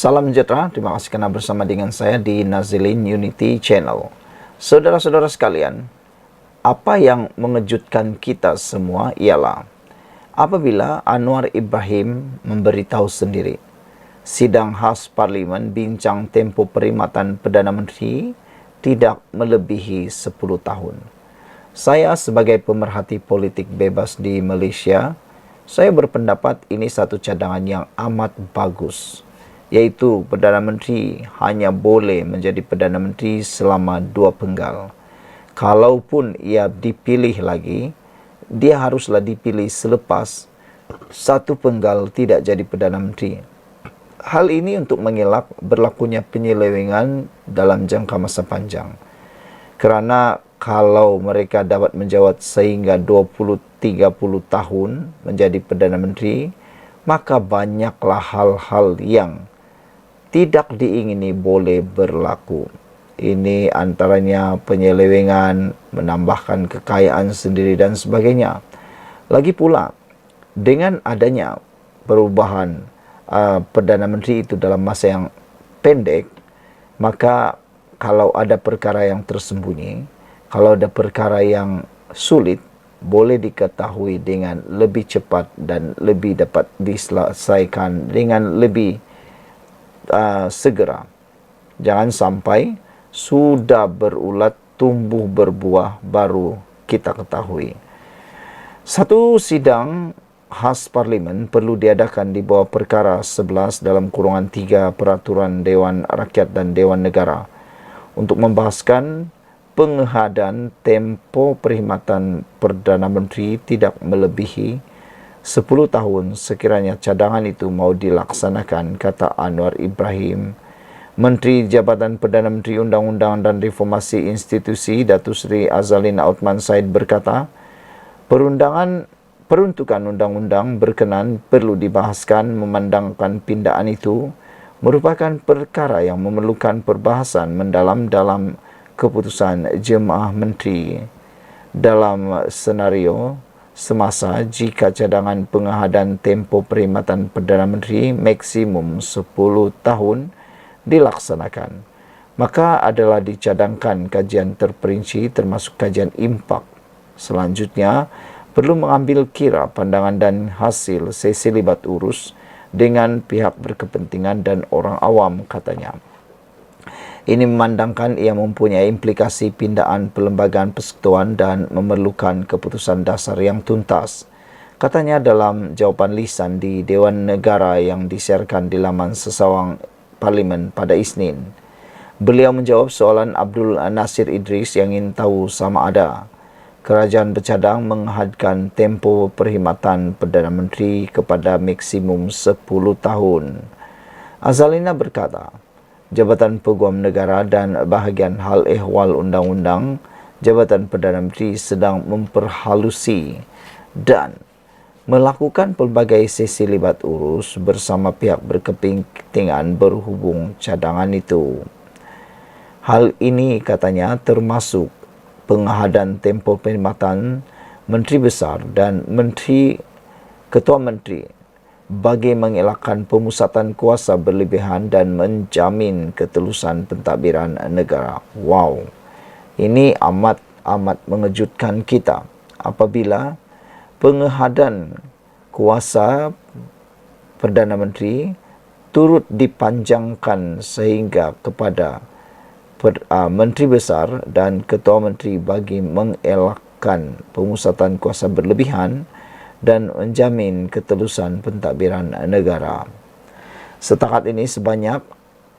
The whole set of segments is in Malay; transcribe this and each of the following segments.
Salam sejahtera, terima kasih karena bersama dengan saya di Nazilin Unity Channel. Saudara-saudara sekalian, apa yang mengejutkan kita semua ialah apabila Anwar Ibrahim memberitahu sendiri, sidang khas Parlimen bincang tempo perkhidmatan Perdana Menteri tidak melebihi 10 tahun. Saya sebagai pemerhati politik bebas di Malaysia, saya berpendapat ini satu cadangan yang amat bagus, yaitu Perdana Menteri hanya boleh menjadi Perdana Menteri selama 2 penggal. Kalaupun ia dipilih lagi, dia haruslah dipilih selepas 1 penggal tidak jadi Perdana Menteri. Hal ini untuk mengelak berlakunya penyelewengan dalam jangka masa panjang. Kerana kalau mereka dapat menjawat sehingga 20-30 tahun menjadi Perdana Menteri, maka banyaklah hal-hal yang tidak diingini boleh berlaku. Ini antaranya penyelewengan, menambahkan kekayaan sendiri dan sebagainya. Lagi pula, dengan adanya perubahan Perdana Menteri itu dalam masa yang pendek, maka kalau ada perkara yang tersembunyi, kalau ada perkara yang sulit, boleh diketahui dengan lebih cepat dan lebih dapat diselesaikan dengan lebih segera. Jangan sampai sudah berulat, tumbuh berbuah, baru kita ketahui. Satu sidang khas Parlimen perlu diadakan di bawah perkara 11 dalam kurungan 3 Peraturan Dewan Rakyat dan Dewan Negara untuk membahaskan pengehadan tempo perkhidmatan Perdana Menteri tidak melebihi 10 tahun sekiranya cadangan itu mau dilaksanakan, kata Anwar Ibrahim. Menteri Jabatan Perdana Menteri Undang-Undang dan Reformasi Institusi Datuk Seri Azalina Othman Said berkata, peruntukan undang-undang berkenan perlu dibahaskan memandangkan pindaan itu merupakan perkara yang memerlukan perbahasan mendalam dalam keputusan Jemaah Menteri dalam senario semasa jika cadangan pengehadan tempo perkhidmatan Perdana Menteri maksimum 10 tahun dilaksanakan, maka adalah dicadangkan kajian terperinci termasuk kajian impak. Selanjutnya, perlu mengambil kira pandangan dan hasil sesi libat urus dengan pihak berkepentingan dan orang awam, katanya. Ini memandangkan ia mempunyai implikasi pindaan perlembagaan persekutuan dan memerlukan keputusan dasar yang tuntas, katanya dalam jawapan lisan di Dewan Negara yang disiarkan di laman sesawang Parlimen pada Isnin. Beliau menjawab soalan Abdul Nasir Idris yang ingin tahu sama ada kerajaan bercadang menghadkan tempo perkhidmatan Perdana Menteri kepada maksimum 10 tahun. Azalina berkata, Jabatan Peguam Negara dan bahagian hal ehwal undang-undang Jabatan Perdana Menteri sedang memperhalusi dan melakukan pelbagai sesi libat urus bersama pihak berkepentingan berhubung cadangan itu. Hal ini, katanya, termasuk pengehadan tempo perkhidmatan Menteri Besar dan Ketua Menteri bagi mengelakkan pemusatan kuasa berlebihan dan menjamin ketelusan pentadbiran negara. Wow, ini amat mengejutkan kita apabila pengehadan kuasa Perdana Menteri turut dipanjangkan sehingga kepada Menteri Besar dan Ketua Menteri bagi mengelakkan pemusatan kuasa berlebihan dan menjamin ketelusan pentadbiran negara. Setakat ini sebanyak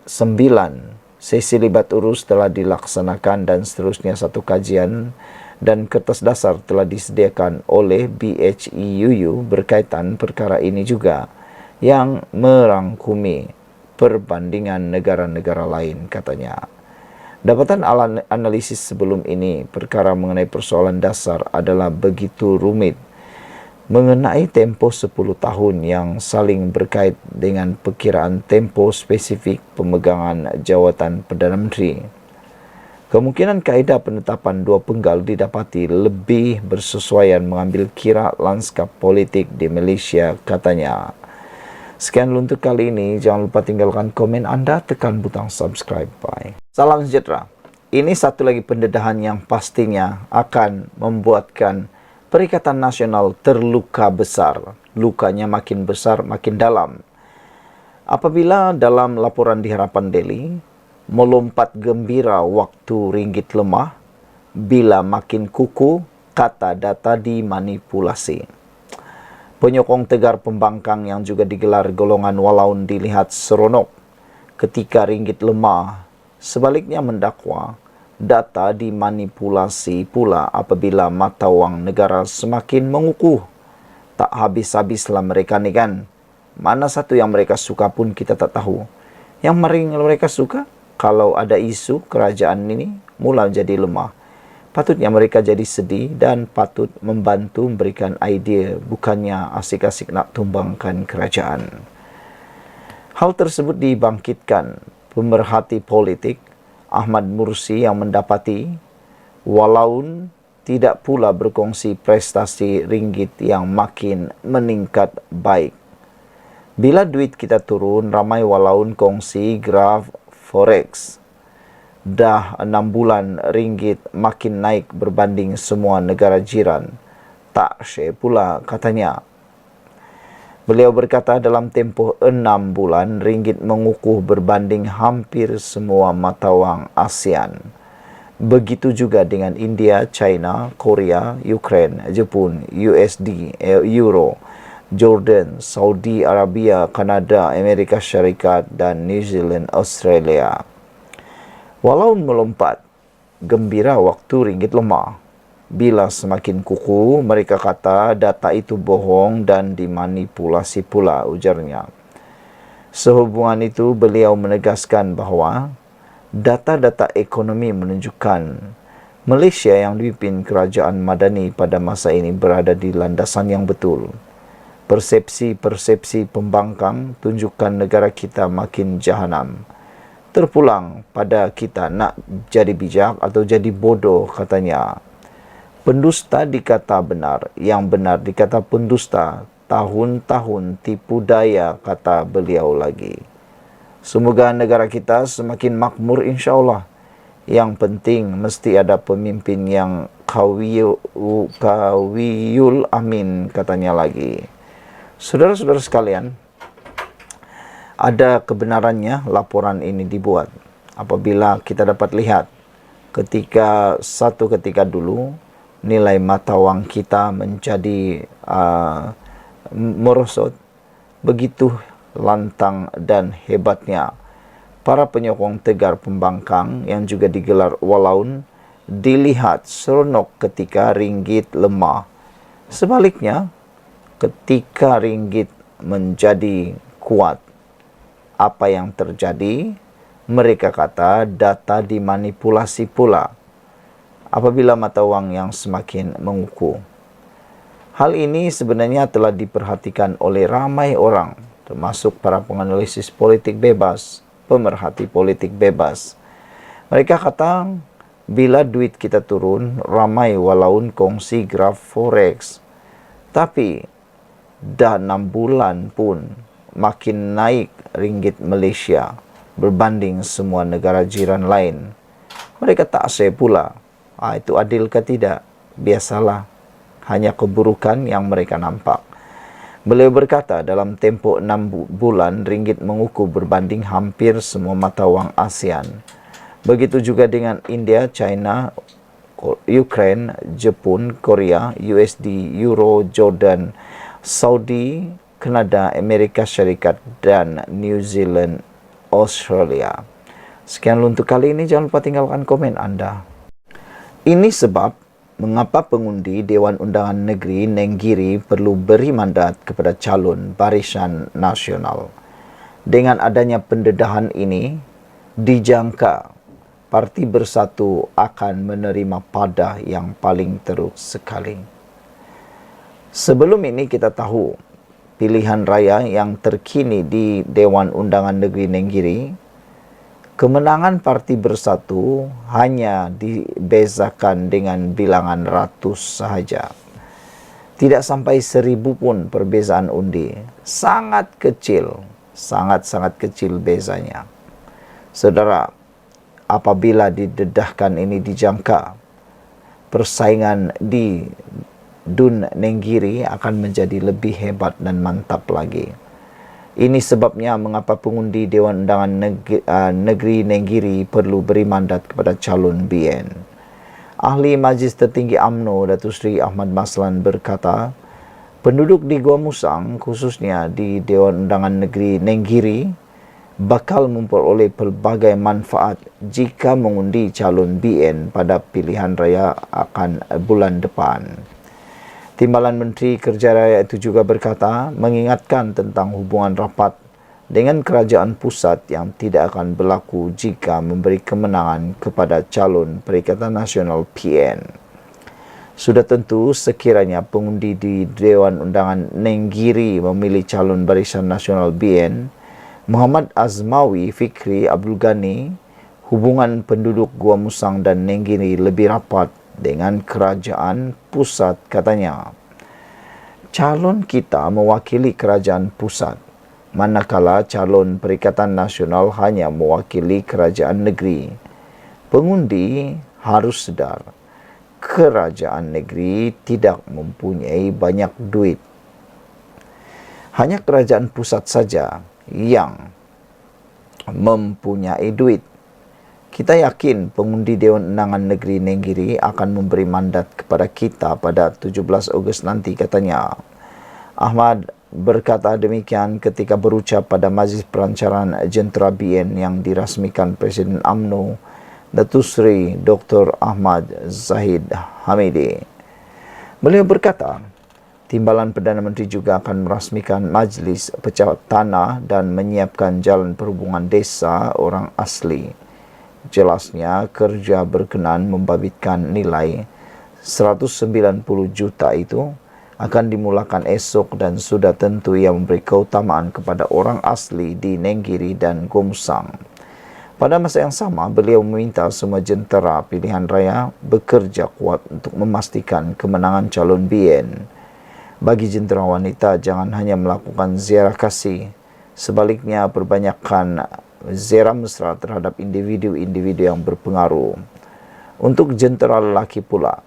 9 sesi libat urus telah dilaksanakan dan seterusnya 1 kajian dan kertas dasar telah disediakan oleh BHEUU berkaitan perkara ini juga yang merangkumi perbandingan negara-negara lain, katanya. Dapatan analisis sebelum ini, perkara mengenai persoalan dasar adalah begitu rumit mengenai tempo 10 tahun yang saling berkait dengan perkiraan tempo spesifik pemegangan jawatan Perdana Menteri. Kemungkinan kaedah penetapan 2 penggal didapati lebih bersesuaian mengambil kira lanskap politik di Malaysia, katanya. Sekian dulu untuk kali ini. Jangan lupa tinggalkan komen Anda, tekan butang subscribe. Bye. Salam sejahtera. Ini satu lagi pendedahan yang pastinya akan membuatkan Perikatan Nasional terluka besar. Lukanya makin besar, makin dalam. Apabila dalam laporan di Harapan Daily, melompat gembira waktu ringgit lemah, bila makin kuku, kata data dimanipulasi. Penyokong tegar pembangkang yang juga digelar golongan walaun dilihat seronok ketika ringgit lemah. Sebaliknya mendakwa, data dimanipulasi pula apabila mata wang negara semakin mengukuh. Tak habis-habislah mereka ni kan. Mana satu yang mereka suka pun kita tak tahu. Yang mereka suka, kalau ada isu kerajaan ini mula jadi lemah. Patutnya mereka jadi sedih dan patut membantu memberikan idea, bukannya asik-asik nak tumbangkan kerajaan. Hal tersebut dibangkitkan pemerhati politik Ahmad Mursi yang mendapati walaun tidak pula berkongsi prestasi ringgit yang makin meningkat baik. Bila duit kita turun, ramai walaun kongsi graf forex. Dah 6 bulan ringgit makin naik berbanding semua negara jiran. Tak syek pula katanya. Beliau berkata dalam tempoh 6 bulan ringgit mengukuh berbanding hampir semua mata wang ASEAN. Begitu juga dengan India, China, Korea, Ukraine, Jepun, USD, Euro, Jordan, Saudi Arabia, Kanada, Amerika Syarikat dan New Zealand, Australia. Walau melompat, gembira waktu ringgit lemah. Bila semakin kuku, mereka kata data itu bohong dan dimanipulasi pula, ujarnya. Sehubungan itu, beliau menegaskan bahawa data-data ekonomi menunjukkan Malaysia yang dipimpin kerajaan Madani pada masa ini berada di landasan yang betul. Persepsi-persepsi pembangkang tunjukkan negara kita makin jahanam. Terpulang pada kita nak jadi bijak atau jadi bodoh, katanya. Pendusta dikata benar, yang benar dikata pendusta. Tahun-tahun tipu daya, kata beliau lagi. Semoga negara kita semakin makmur insyaAllah. Yang penting mesti ada pemimpin yang kawiyul amin, katanya lagi. Saudara-saudara sekalian, ada kebenarannya laporan ini dibuat. Apabila kita dapat lihat ketika dulu nilai mata wang kita menjadi merosot, begitu lantang dan hebatnya para penyokong tegar pembangkang yang juga digelar walaun dilihat seronok ketika ringgit lemah. Sebaliknya, ketika ringgit menjadi kuat, apa yang terjadi? Mereka kata data dimanipulasi pula apabila mata wang yang semakin mengukuh. Hal ini sebenarnya telah diperhatikan oleh ramai orang, termasuk para penganalisis politik bebas, pemerhati politik bebas. Mereka kata, bila duit kita turun, ramai walaun kongsi graf forex. Tapi, dah 6 bulan pun makin naik ringgit Malaysia berbanding semua negara jiran lain. Mereka tak say pula. Itu adil ke tidak? Biasalah. Hanya keburukan yang mereka nampak. Beliau berkata dalam tempoh 6 bulan ringgit mengukuh berbanding hampir semua mata wang ASEAN. Begitu juga dengan India, China, Ukraine, Jepun, Korea, USD, Euro, Jordan, Saudi, Kanada, Amerika Syarikat, dan New Zealand, Australia. Sekian untuk kali ini. Jangan lupa tinggalkan komen Anda. Ini sebab mengapa pengundi Dewan Undangan Negeri Nenggiri perlu beri mandat kepada calon Barisan Nasional. Dengan adanya pendedahan ini, dijangka Parti Bersatu akan menerima padah yang paling teruk sekali. Sebelum ini kita tahu pilihan raya yang terkini di Dewan Undangan Negeri Nenggiri, kemenangan Parti Bersatu hanya dibezakan dengan bilangan ratus sahaja. Tidak sampai 1.000 pun perbezaan undi. Sangat kecil. Sangat-sangat kecil bezanya. Saudara, apabila didedahkan ini dijangka, persaingan di Dun Nenggiri akan menjadi lebih hebat dan mantap lagi. Ini sebabnya mengapa pengundi Dewan Undangan Negeri Nenggiri perlu beri mandat kepada calon BN. Ahli Majlis Tertinggi UMNO Datuk Seri Ahmad Maslan berkata, penduduk di Gua Musang, khususnya di Dewan Undangan Negeri Nenggiri, bakal memperoleh pelbagai manfaat jika mengundi calon BN pada pilihan raya akan bulan depan. Timbalan Menteri Kerja Raya itu juga berkata, mengingatkan tentang hubungan rapat dengan kerajaan pusat yang tidak akan berlaku jika memberi kemenangan kepada calon Perikatan Nasional PN. Sudah tentu sekiranya pengundi di Dewan Undangan Nenggiri memilih calon Barisan Nasional BN, Muhammad Azmawi Fikri Abdul Ghani, hubungan penduduk Gua Musang dan Nenggiri lebih rapat dengan kerajaan pusat, katanya. Calon kita mewakili kerajaan pusat, manakala calon Perikatan Nasional hanya mewakili kerajaan negeri. Pengundi harus sedar, kerajaan negeri tidak mempunyai banyak duit. Hanya kerajaan pusat saja yang mempunyai duit. Kita yakin pengundi Dewan Undangan Negeri Nenggiri akan memberi mandat kepada kita pada 17 Ogos nanti, katanya. Ahmad berkata demikian ketika berucap pada Majlis Perancaran Jentera BN yang dirasmikan Presiden UMNO Datuk Seri Dr. Ahmad Zahid Hamidi. Beliau berkata, Timbalan Perdana Menteri juga akan merasmikan Majlis Pecah Tanah dan menyiapkan jalan perhubungan desa orang asli. Jelasnya, kerja berkenan membabitkan nilai 190 juta itu akan dimulakan esok dan sudah tentu ia memberi keutamaan kepada orang asli di Nenggiri dan Gua Musang. Pada masa yang sama, beliau meminta semua jentera pilihan raya bekerja kuat untuk memastikan kemenangan calon BN. Bagi jentera wanita, jangan hanya melakukan ziarah kasih, sebaliknya perbanyakkan ziarah mesra terhadap individu-individu yang berpengaruh. Untuk jentera lelaki pula,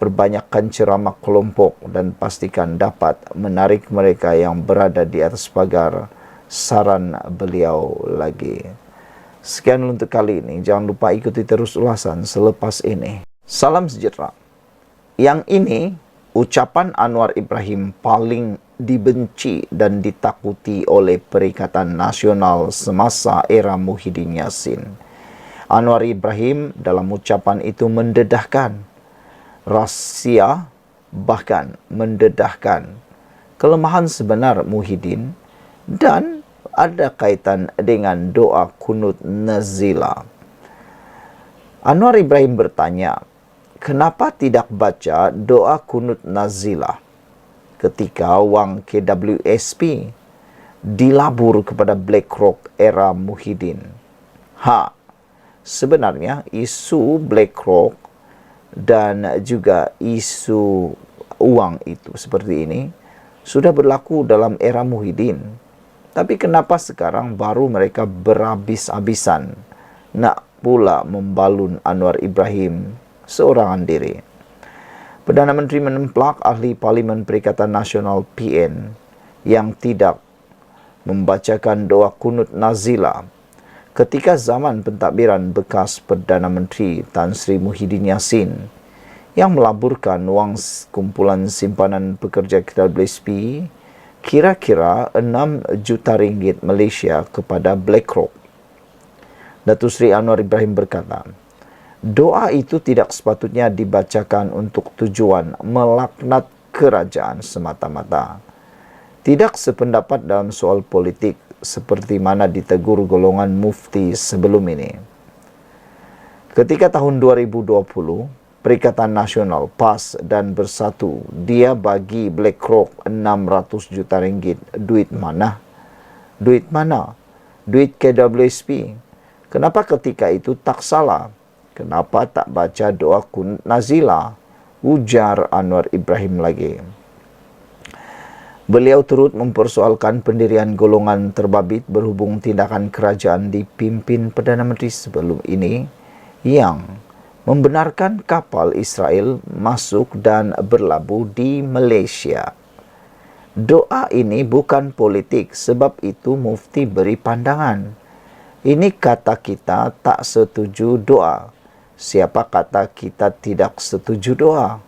perbanyakkan ceramah kelompok dan pastikan dapat menarik mereka yang berada di atas pagar, saran beliau lagi. Sekian untuk kali ini. Jangan lupa ikuti terus ulasan selepas ini. Salam sejahtera. Yang ini, ucapan Anwar Ibrahim paling dibenci dan ditakuti oleh Perikatan Nasional semasa era Muhyiddin Yassin. Anwar Ibrahim dalam ucapan itu mendedahkan rahsia, bahkan mendedahkan kelemahan sebenar Muhyiddin dan ada kaitan dengan doa kunut nazilah. Anwar Ibrahim bertanya, kenapa tidak baca doa kunut nazilah ketika wang KWSP dilabur kepada BlackRock era Muhyiddin? Sebenarnya isu BlackRock dan juga isu uang itu seperti ini sudah berlaku dalam era Muhyiddin. Tapi kenapa sekarang baru mereka berhabis-habisan nak pula membalun Anwar Ibrahim seorangan diri? Perdana Menteri menemplak ahli Parlimen Perikatan Nasional PN yang tidak membacakan doa kunut nazilah ketika zaman pentadbiran bekas Perdana Menteri Tan Sri Muhyiddin Yassin yang melaburkan wang kumpulan simpanan pekerja KWSP kira-kira 6 juta ringgit Malaysia kepada BlackRock. Datuk Seri Anwar Ibrahim berkata, doa itu tidak sepatutnya dibacakan untuk tujuan melaknat kerajaan semata-mata. Tidak sependapat dalam soal politik seperti mana ditegur golongan mufti sebelum ini. Ketika tahun 2020, Perikatan Nasional PAS dan Bersatu, dia bagi BlackRock 600 juta ringgit. Duit mana? Duit mana? Duit KWSP. Kenapa ketika itu tak salah? Kenapa tak baca doa kunut nazilah? Ujar Anwar Ibrahim lagi. Beliau turut mempersoalkan pendirian golongan terbabit berhubung tindakan kerajaan dipimpin Perdana Menteri sebelum ini yang membenarkan kapal Israel masuk dan berlabuh di Malaysia. Doa ini bukan politik, sebab itu mufti beri pandangan. Ini kata kita tak setuju doa. Siapa kata kita tidak setuju doa?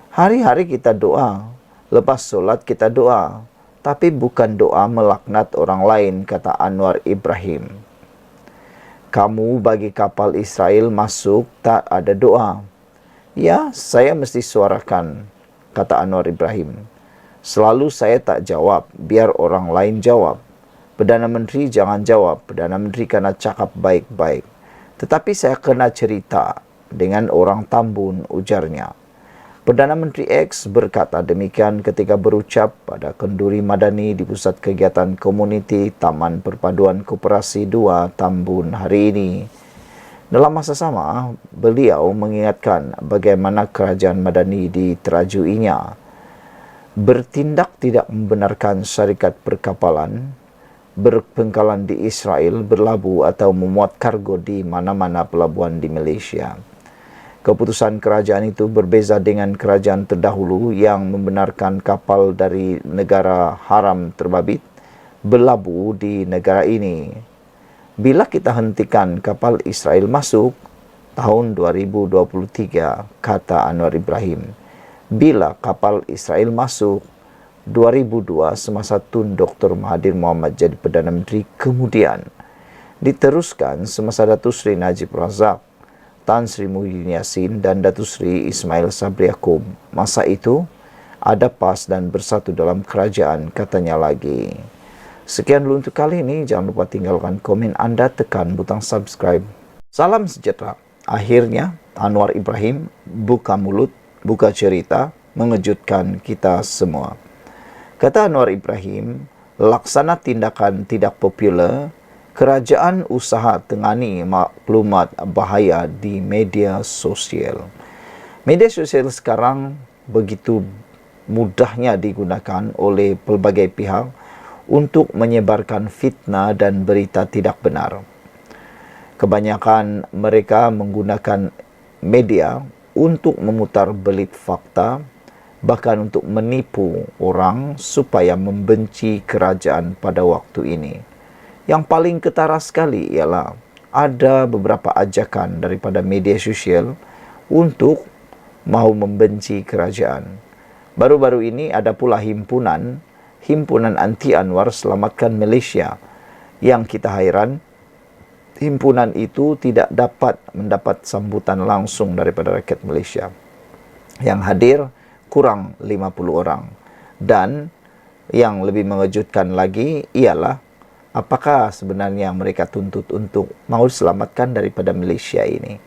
Hari-hari kita doa, lepas solat kita doa, tapi bukan doa melaknat orang lain, kata Anwar Ibrahim. Kamu bagi kapal Israel masuk tak ada doa. Ya, saya mesti suarakan, kata Anwar Ibrahim. Selalu saya tak jawab, biar orang lain jawab. Perdana Menteri jangan jawab, Perdana Menteri kena cakap baik-baik. Tetapi saya kena cerita dengan orang Tambun, ujarnya. Perdana Menteri X berkata demikian ketika berucap pada kenduri madani di Pusat Kegiatan Komuniti Taman Perpaduan Koperasi 2 Tambun hari ini. Dalam masa sama, beliau mengingatkan bagaimana kerajaan madani diterajuinya bertindak tidak membenarkan syarikat perkapalan berpengkalan di Israel berlabuh atau memuat kargo di mana-mana pelabuhan di Malaysia. Keputusan kerajaan itu berbeza dengan kerajaan terdahulu yang membenarkan kapal dari negara haram terbabit berlabuh di negara ini. Bila kita hentikan kapal Israel masuk tahun 2023, kata Anwar Ibrahim. Bila kapal Israel masuk 2002 semasa Tun Dr. Mahathir Mohamad jadi Perdana Menteri, kemudian diteruskan semasa Datuk Seri Najib Razak, Tan Sri Muhyiddin Yassin dan Datuk Seri Ismail Sabri Yaakob. Masa itu ada PAS dan bersatu dalam kerajaan, katanya lagi. Sekian dulu untuk kali ini. Jangan lupa tinggalkan komen Anda, tekan butang subscribe. Salam sejahtera. Akhirnya Anwar Ibrahim buka mulut, buka cerita, mengejutkan kita semua. Kata Anwar Ibrahim, laksana tindakan tidak popular, kerajaan usaha tengani maklumat bahaya di media sosial. Media sosial sekarang begitu mudahnya digunakan oleh pelbagai pihak untuk menyebarkan fitnah dan berita tidak benar. Kebanyakan mereka menggunakan media untuk memutar belit fakta, bahkan untuk menipu orang supaya membenci kerajaan pada waktu ini. Yang paling ketara sekali ialah ada beberapa ajakan daripada media sosial untuk mahu membenci kerajaan. Baru-baru ini ada pula himpunan anti Anwar Selamatkan Malaysia, yang kita hairan himpunan itu tidak dapat mendapat sambutan langsung daripada rakyat Malaysia. Yang hadir kurang 50 orang. Dan yang lebih mengejutkan lagi ialah apakah sebenarnya mereka tuntut untuk mahu selamatkan daripada Malaysia ini.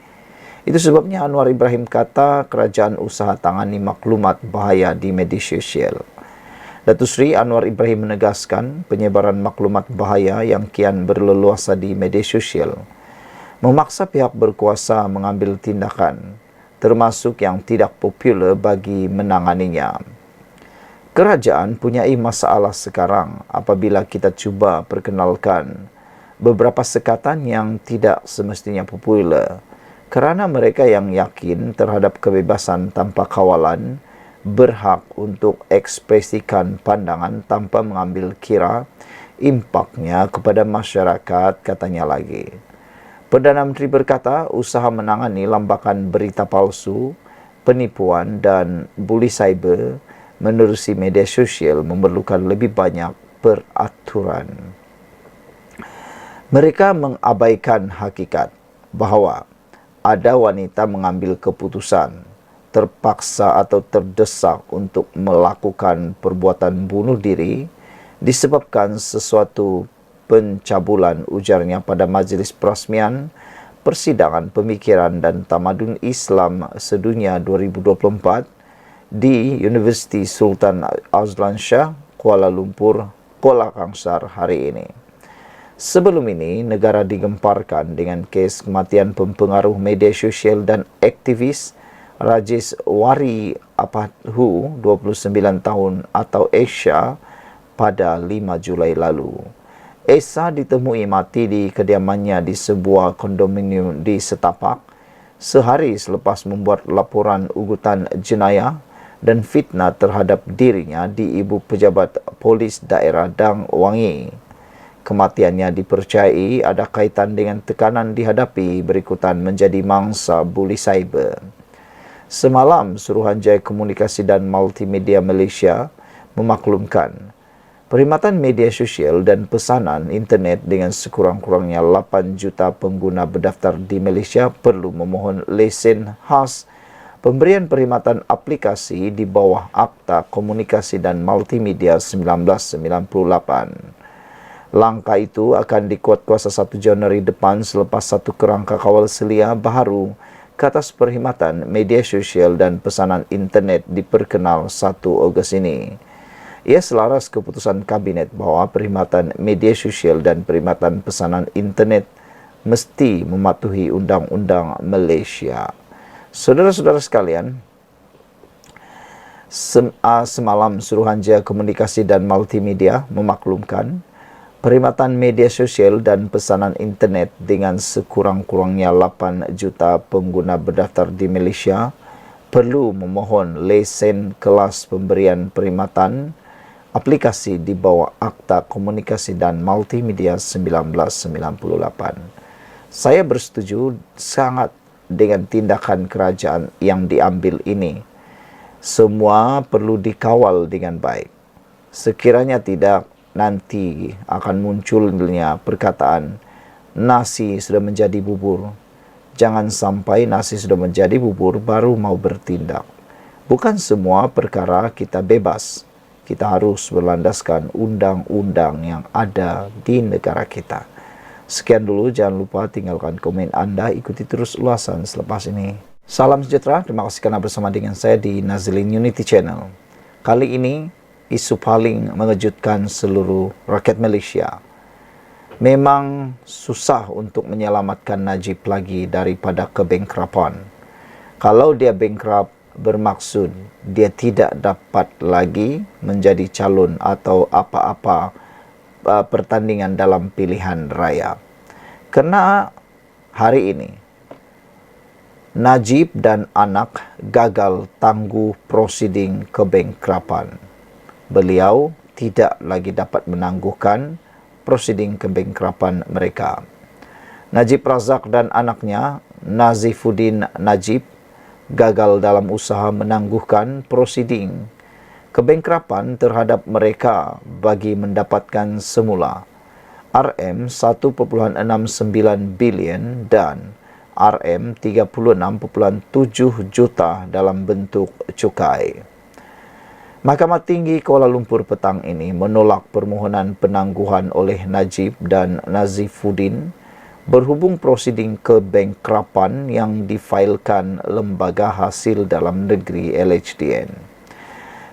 Itu sebabnya Anwar Ibrahim kata kerajaan usaha tangani maklumat bahaya di media sosial. Datuk Seri Anwar Ibrahim menegaskan penyebaran maklumat bahaya yang kian berleluasa di media sosial memaksa pihak berkuasa mengambil tindakan, termasuk yang tidak popular bagi menanganinya. Kerajaan punyai masalah sekarang apabila kita cuba perkenalkan beberapa sekatan yang tidak semestinya popular, kerana mereka yang yakin terhadap kebebasan tanpa kawalan berhak untuk ekspresikan pandangan tanpa mengambil kira impaknya kepada masyarakat, katanya lagi. Perdana Menteri berkata usaha menangani lambakan berita palsu, penipuan dan buli cyber menerusi media sosial memerlukan lebih banyak peraturan. Mereka mengabaikan hakikat bahawa ada wanita mengambil keputusan, terpaksa atau terdesak untuk melakukan perbuatan bunuh diri disebabkan sesuatu pencabulan, ujarnya pada Majlis Perasmian Persidangan Pemikiran dan Tamadun Islam Sedunia 2024 di Universiti Sultan Azlan Shah, Kuala Lumpur, Kuala Kangsar hari ini. Sebelum ini, negara digemparkan dengan kes kematian pempengaruh media sosial dan aktivis Rajesh Wari Apathu, 29 tahun atau Esha, pada 5 Julai lalu. Esa ditemui mati di kediamannya di sebuah kondominium di Setapak sehari selepas membuat laporan ugutan jenayah dan fitnah terhadap dirinya di Ibu Pejabat Polis Daerah Dang Wangi. Kematiannya dipercayai ada kaitan dengan tekanan dihadapi berikutan menjadi mangsa buli cyber. Semalam, Suruhanjaya Komunikasi dan Multimedia Malaysia memaklumkan perkhidmatan media sosial dan pesanan internet dengan sekurang-kurangnya 8 juta pengguna berdaftar di Malaysia perlu memohon lesen khas pemberian perkhidmatan aplikasi di bawah Akta Komunikasi dan Multimedia 1998. Langkah itu akan dikuat kuasa 1 Januari depan selepas satu kerangka kawal selia baharu ke atas perkhidmatan media sosial dan pesanan internet diperkenal 1 Ogos ini. Ia selaras keputusan Kabinet bahawa perkhidmatan media sosial dan perkhidmatan pesanan internet mesti mematuhi Undang-Undang Malaysia. Saudara-saudara sekalian, semalam Suruhanjaya Komunikasi dan Multimedia memaklumkan perkhidmatan media sosial dan pesanan internet dengan sekurang-kurangnya 8 juta pengguna berdaftar di Malaysia perlu memohon lesen kelas pemberian perkhidmatan aplikasi di bawah Akta Komunikasi dan Multimedia 1998. Saya bersetuju sangat dengan tindakan kerajaan yang diambil ini. Semua perlu dikawal dengan baik. Sekiranya tidak, nanti akan munculnya perkataan nasi sudah menjadi bubur. Jangan sampai nasi sudah menjadi bubur baru mau bertindak. Bukan semua perkara kita bebas. Kita harus berlandaskan undang-undang yang ada di negara kita. Sekian dulu, jangan lupa tinggalkan komen Anda, ikuti terus ulasan selepas ini. Salam sejahtera, terima kasih karena bersama dengan saya di Nazilin Unity Channel. Kali ini, isu paling mengejutkan seluruh rakyat Malaysia. Memang susah untuk menyelamatkan Najib lagi daripada kebangkrapan. Kalau dia bankrupt, bermaksud dia tidak dapat lagi menjadi calon atau apa-apa pertandingan dalam pilihan raya. Kerana hari ini Najib dan anak gagal tangguh prosiding kebangkrapan. Beliau tidak lagi dapat menangguhkan prosiding kebangkrapan mereka. Najib Razak dan anaknya Nazifuddin Najib gagal dalam usaha menangguhkan prosiding kebangkrapan terhadap mereka bagi mendapatkan semula RM1.69 bilion dan RM36.7 juta dalam bentuk cukai. Mahkamah Tinggi Kuala Lumpur petang ini menolak permohonan penangguhan oleh Najib dan Nazifuddin berhubung prosiding kebangkrapan yang difailkan Lembaga Hasil Dalam Negeri LHDN.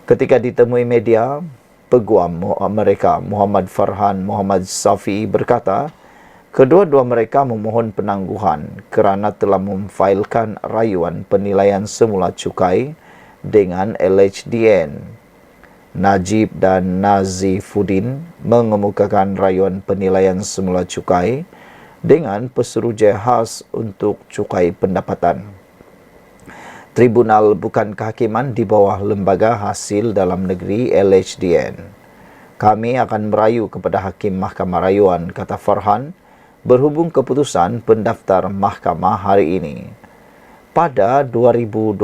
Ketika ditemui media, peguam mereka Muhammad Farhan Muhammad Safi berkata, kedua-dua mereka memohon penangguhan kerana telah memfailkan rayuan penilaian semula cukai dengan LHDN. Najib dan Nazifuddin mengemukakan rayuan penilaian semula cukai dengan pesuruhjaya khas untuk cukai pendapatan. Tribunal Bukan Kehakiman di bawah Lembaga Hasil Dalam Negeri LHDN. Kami akan merayu kepada Hakim Mahkamah Rayuan, kata Farhan, berhubung keputusan pendaftar mahkamah hari ini. Pada 2020,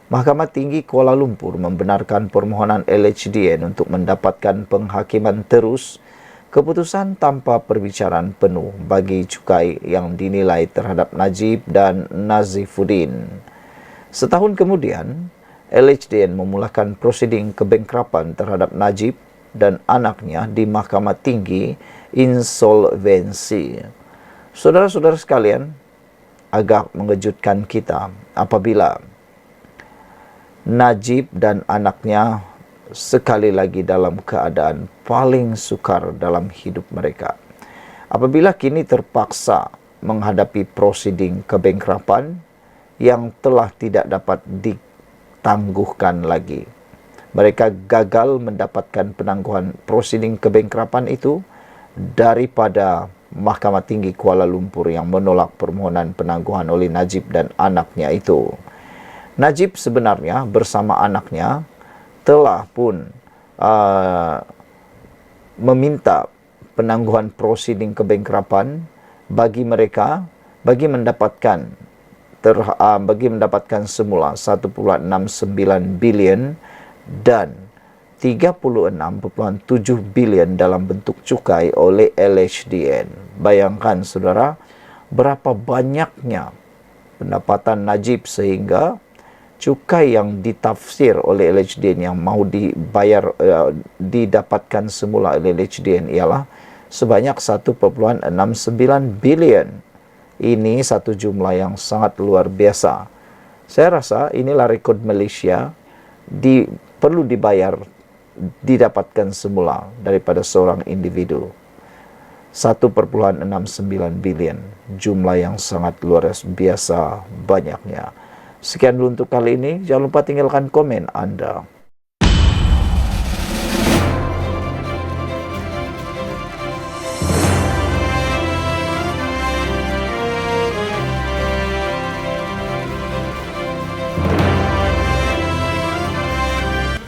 Mahkamah Tinggi Kuala Lumpur membenarkan permohonan LHDN untuk mendapatkan penghakiman terus keputusan tanpa perbicaraan penuh bagi cukai yang dinilai terhadap Najib dan Nazifuddin. Setahun kemudian, LHDN memulakan prosiding kebangkrapan terhadap Najib dan anaknya di Mahkamah Tinggi Insolvensi. Saudara-saudara sekalian, agak mengejutkan kita apabila Najib dan anaknya sekali lagi dalam keadaan paling sukar dalam hidup mereka. Apabila kini terpaksa menghadapi prosiding kebangkrapan, yang telah tidak dapat ditangguhkan lagi. Mereka gagal mendapatkan penangguhan prosiding kebankrapan itu daripada Mahkamah Tinggi Kuala Lumpur yang menolak permohonan penangguhan oleh Najib dan anaknya itu. Najib sebenarnya bersama anaknya telah pun meminta penangguhan prosiding kebankrapan bagi mereka bagi mendapatkan semula 1.69 bilion dan 36.7 bilion dalam bentuk cukai oleh LHDN. Bayangkan saudara, berapa banyaknya pendapatan Najib sehingga cukai yang ditafsir oleh LHDN yang mau didapatkan semula oleh LHDN ialah sebanyak 1.69 bilion. Ini satu jumlah yang sangat luar biasa. Saya rasa inilah rekod Malaysia perlu didapatkan semula daripada seorang individu. 1.69 bilion, jumlah yang sangat luar biasa banyaknya. Sekian dulu untuk kali ini. Jangan lupa tinggalkan komen Anda.